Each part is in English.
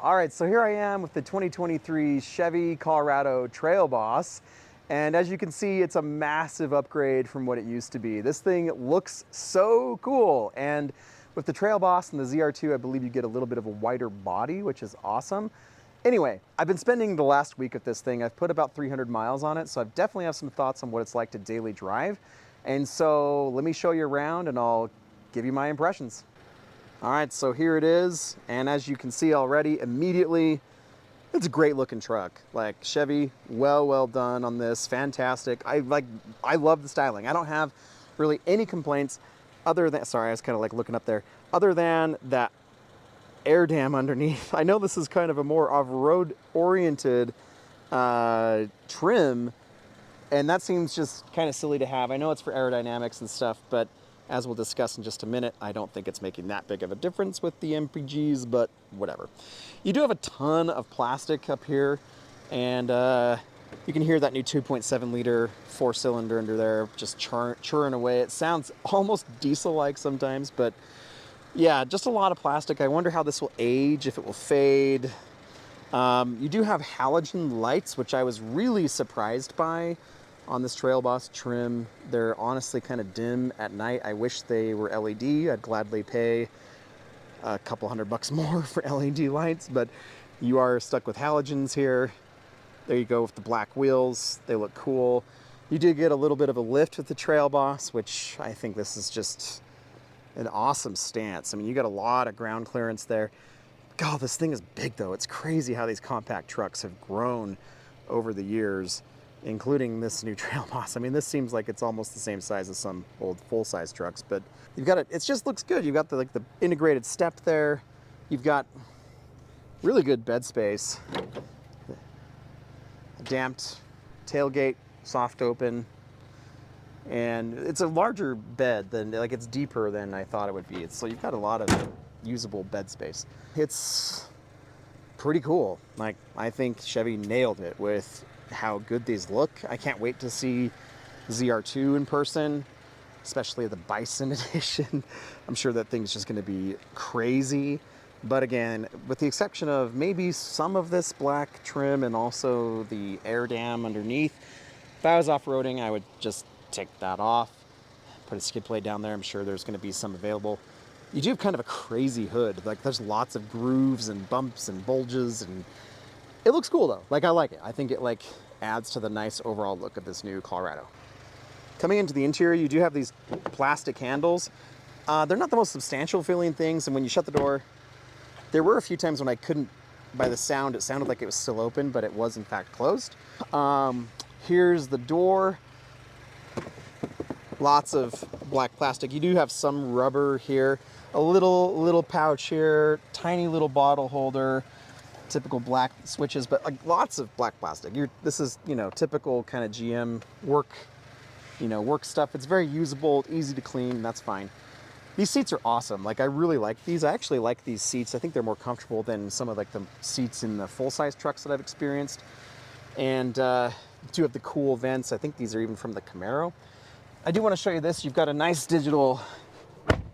All right, so here I am with the 2023 Chevy Colorado Trail Boss. And as you can see, it's a massive upgrade from what it used to be. This thing looks so cool. And with the Trail Boss and the ZR2, I believe you get a little bit of a wider body, which is awesome. Anyway, I've been spending the last week with this thing. I've put about 300 miles on it, so I definitely have some thoughts on what it's like to daily drive. And so let me show you around and I'll give you my impressions. All right, so here it is. And as you can see already, immediately, it's a great looking truck. Like Chevy, well done on this, fantastic. I love the styling. I don't have really any complaints other than, sorry, I was kind of like looking up there, other than that air dam underneath. I know this is kind of a more off-road oriented trim, and that seems just kind of silly to have. I know it's for aerodynamics and stuff, but as we'll discuss in just a minute, I don't think it's making that big of a difference with the MPGs, but whatever. You do have a ton of plastic up here, and you can hear that new 2.7 liter 4-cylinder under there just churring away. It sounds almost diesel-like sometimes, but yeah, just a lot of plastic. I wonder how this will age, if it will fade. You do have halogen lights, which I was really surprised by on this Trail Boss trim. They're honestly kind of dim at night. I wish they were LED. I'd gladly pay a couple $100 more for LED lights, but you are stuck with halogens here. There you go with the black wheels. They look cool. You do get a little bit of a lift with the Trail Boss, which I think this is just an awesome stance. I mean, you got a lot of ground clearance there. God, this thing is big though. It's crazy how these compact trucks have grown over the years, including this new Trail Boss. I mean, this seems like it's almost the same size as some old full-size trucks, but you've got it. It just looks good. You've got the integrated step there. You've got really good bed space. Damped tailgate, soft open, and it's a larger bed than, like, it's deeper than I thought it would be. So you've got a lot of usable bed space. It's pretty cool. Like, I think Chevy nailed it with how good these look. I can't wait to see ZR2 in person, especially the Bison edition. I'm sure that thing's just going to be crazy. But again, with the exception of maybe some of this black trim and also the air dam underneath, if I was off-roading, I would just take that off, put a skid plate down there. I'm sure there's going to be some available. You do have kind of a crazy hood. Like, there's lots of grooves and bumps and bulges, and it looks cool though. Like, I like it. I think it like adds to the nice overall look of this new Colorado. Coming into the interior, you do have these plastic handles. They're not the most substantial feeling things, and when you shut the door, there were a few times when I couldn't, by the sound, it sounded like it was still open, but it was in fact closed. Here's the door. Lots of black plastic. You do have some rubber here, a little pouch here, tiny little bottle holder, typical black switches, but like lots of black plastic. This is, typical kind of GM work stuff. It's very usable, easy to clean, that's fine. These seats are awesome. Like, I really like these. I actually like these seats. I think they're more comfortable than some of like the seats in the full-size trucks that I've experienced. And do have the cool vents. I think these are even from the Camaro. I do want to show you this. You've got a nice digital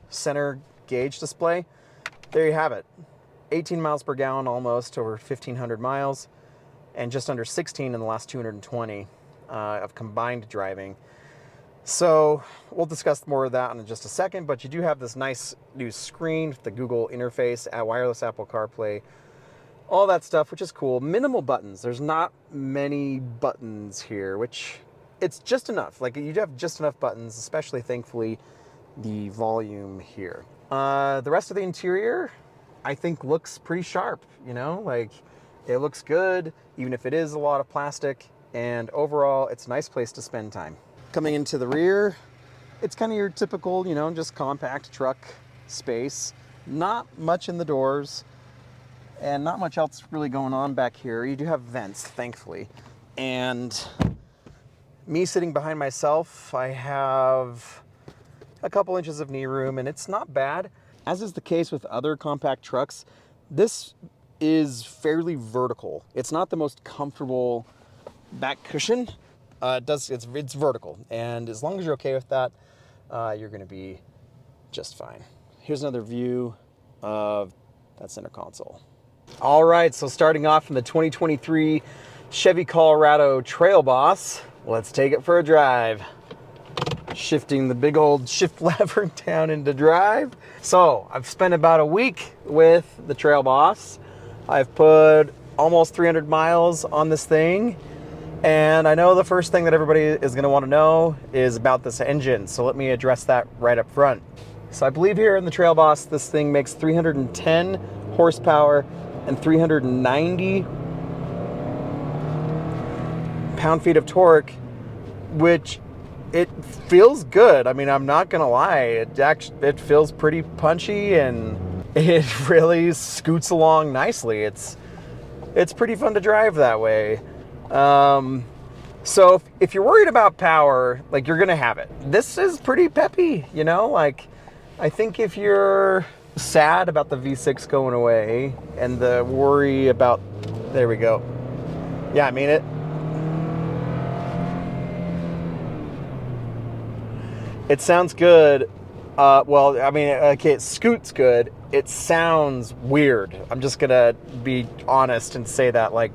center gauge display. There you have it. 18 miles per gallon, almost over 1,500 miles, and just under 16 in the last 220 of combined driving. So we'll discuss more of that in just a second, but you do have this nice new screen with the Google interface, wireless Apple CarPlay, all that stuff, which is cool. Minimal buttons. There's not many buttons here, which it's just enough. Like, you have just enough buttons, especially, thankfully, the volume here. The rest of the interior, I think, looks pretty sharp, like, it looks good, even if it is a lot of plastic, and overall, it's a nice place to spend time. Coming into the rear, it's kind of your typical, just compact truck space. Not much in the doors, and not much else really going on back here. You do have vents, thankfully. And me sitting behind myself, I have a couple inches of knee room, and it's not bad. As is the case with other compact trucks, this is fairly vertical. It's not the most comfortable back cushion. It's vertical, and as long as you're okay with that, you're going to be just fine. Here's another view of that center console. All right, so starting off in the 2023 Chevy Colorado Trail Boss, let's take it for a drive. Shifting the big old shift lever down into drive. So I've spent about a week with the Trail Boss. I've put almost 300 miles on this thing. And I know the first thing that everybody is going to want to know is about this engine. So let me address that right up front. So I believe here in the Trail Boss, this thing makes 310 horsepower and 390 pound-feet of torque, which it feels good. I mean, I'm not gonna lie. It feels pretty punchy and it really scoots along nicely. It's pretty fun to drive that way. So if you're worried about power, like, you're gonna have it. This is pretty peppy, you know? Like, I think if you're sad about the V6 going away and the worry about, there we go. Yeah, I mean it. It sounds good. Well, I mean, okay, it scoots good. It sounds weird. I'm just gonna be honest and say that, like,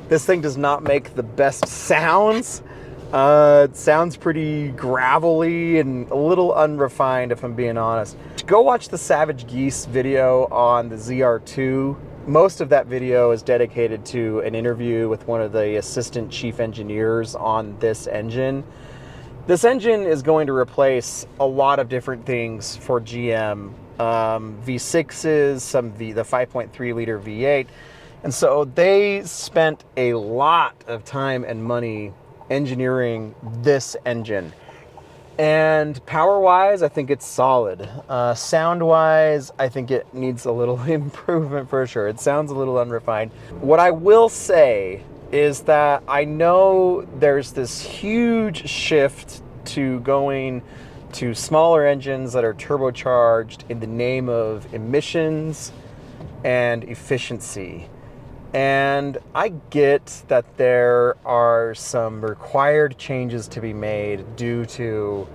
this thing does not make the best sounds. It sounds pretty gravelly and a little unrefined, if I'm being honest. Go watch the Savage Geese video on the ZR2. Most of that video is dedicated to an interview with one of the assistant chief engineers on this engine. This engine is going to replace a lot of different things for GM. V6s, the 5.3 liter V8. And so they spent a lot of time and money engineering this engine. And power-wise, I think it's solid. Sound-wise, I think it needs a little improvement for sure. It sounds a little unrefined. What I will say is that I know there's this huge shift to going to smaller engines that are turbocharged in the name of emissions and efficiency. And I get that there are some required changes to be made due to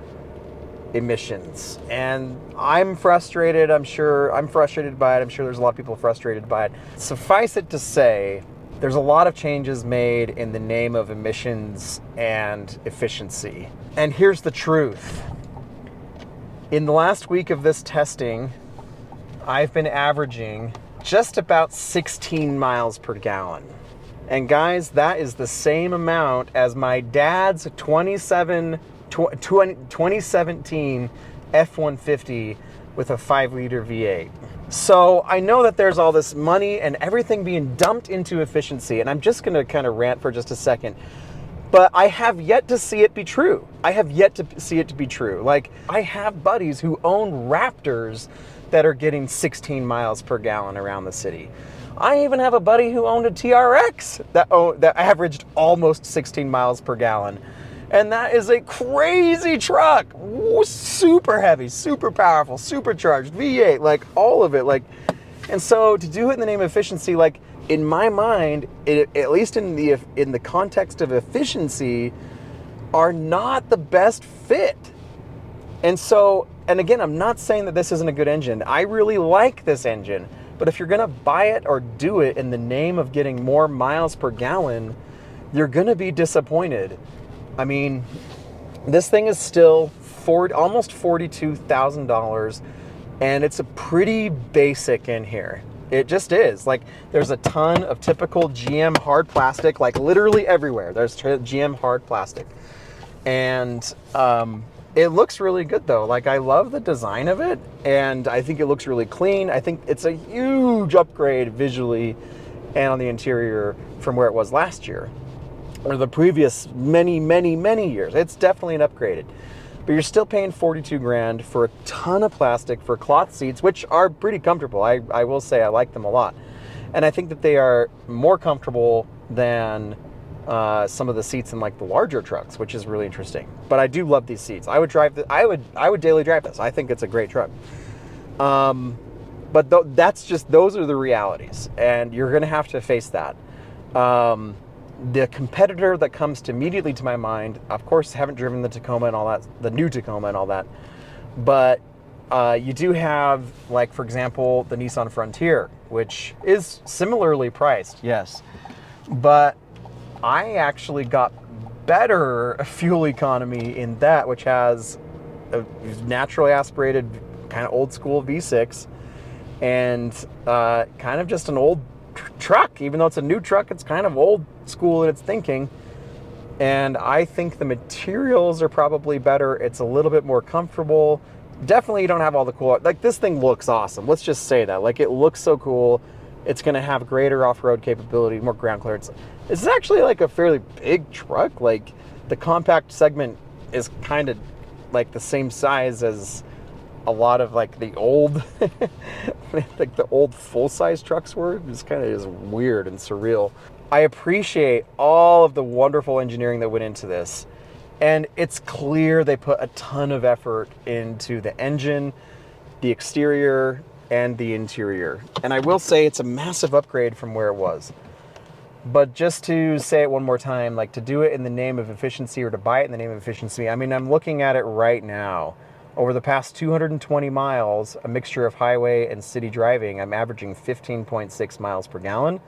emissions. And I'm frustrated. I'm frustrated by it. I'm sure there's a lot of people frustrated by it. Suffice it to say, there's a lot of changes made in the name of emissions and efficiency. And here's the truth. In the last week of this testing, I've been averaging just about 16 miles per gallon. And guys, that is the same amount as my dad's 2017 F-150 with a 5-liter V8. So I know that there's all this money and everything being dumped into efficiency, and I'm just gonna kind of rant for just a second. But I have yet to see it be true. I have yet to see it to be true. Like, I have buddies who own Raptors that are getting 16 miles per gallon around the city. I even have a buddy who owned a TRX that averaged almost 16 miles per gallon. And that is a crazy truck. Super heavy, super powerful, supercharged, V8, like all of it. Like, and so to do it in the name of efficiency, like, in my mind, at least in the context of efficiency, are not the best fit. And so, and again, I'm not saying that this isn't a good engine. I really like this engine. But if you're gonna buy it or do it in the name of getting more miles per gallon, you're gonna be disappointed. I mean, this thing is still almost $42,000, and it's a pretty basic in here. It just is. Like, there's a ton of typical GM hard plastic, like literally everywhere. There's GM hard plastic. And it looks really good though. Like, I love the design of it, and I think it looks really clean. I think it's a huge upgrade visually and on the interior from where it was last year or the previous many years. It's definitely an upgraded. But you're still paying 42 grand for a ton of plastic, for cloth seats, which are pretty comfortable. I will say I like them a lot. And I think that they are more comfortable than some of the seats in like the larger trucks, which is really interesting. But I do love these seats. I would daily drive this. I think it's a great truck. But those are the realities, and you're gonna have to face that. The competitor that comes immediately to my mind, of course, haven't driven the Tacoma and all that, the new Tacoma and all that, but you do have, like, for example, the Nissan Frontier. which is similarly priced, yes. But I actually got better fuel economy in that, which has a naturally aspirated kind of old school V6 and kind of just an old truck. Even though it's a new truck, it's kind of old school in its thinking. And I think the materials are probably better. It's a little bit more comfortable. Definitely you don't have all the cool, like this thing looks awesome. Let's just say that. Like it looks so cool. It's gonna have greater off-road capability, more ground clearance. This is actually like a fairly big truck. Like the compact segment is kind of like the same size as a lot of like the old, like the old full-size trucks were. It's kind of just weird and surreal. I appreciate all of the wonderful engineering that went into this. And it's clear they put a ton of effort into the engine, the exterior, and the interior. And I will say it's a massive upgrade from where it was. But just to say it one more time, like to do it in the name of efficiency or to buy it in the name of efficiency, I mean, I'm looking at it right now. Over the past 220 miles, a mixture of highway and city driving, I'm averaging 15.6 miles per gallon.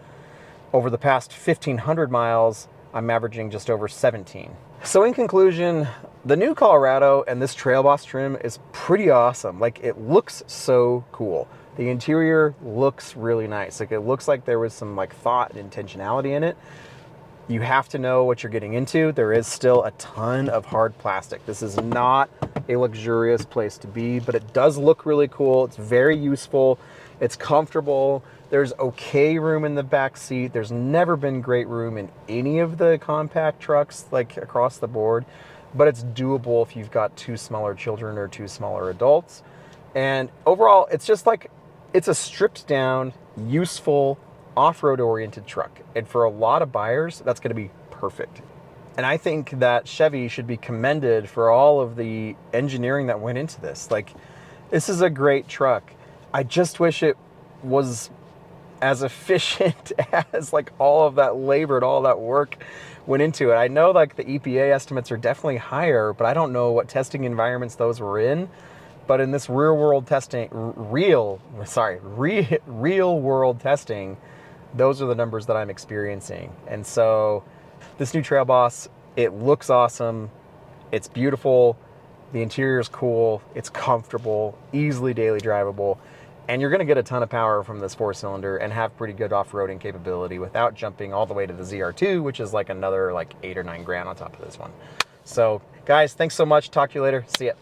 Over the past 1,500 miles, I'm averaging just over 17. So in conclusion, the new Colorado and this Trail Boss trim is pretty awesome. Like it looks so cool. The interior looks really nice. Like it looks like there was some like thought and intentionality in it. You have to know what you're getting into. There is still a ton of hard plastic. This is not a luxurious place to be, but it does look really cool. It's very useful. It's comfortable. There's okay room in the back seat. There's never been great room in any of the compact trucks, like across the board, but it's doable if you've got two smaller children or two smaller adults. And overall, it's just like, it's a stripped down, useful, off-road oriented truck. And for a lot of buyers, that's going to be perfect. And I think that Chevy should be commended for all of the engineering that went into this. Like, this is a great truck. I just wish it was as efficient as like all of that labor and all that work went into it. I know like the EPA estimates are definitely higher, but I don't know what testing environments those were in. But in this real world testing, real world testing, those are the numbers that I'm experiencing. And so this new Trail Boss, it looks awesome. It's beautiful. The interior is cool. It's comfortable, easily daily drivable. And you're going to get a ton of power from this 4-cylinder and have pretty good off-roading capability without jumping all the way to the ZR2, which is like another like 8 or 9 grand on top of this one. So guys, thanks so much. Talk to you later. See ya.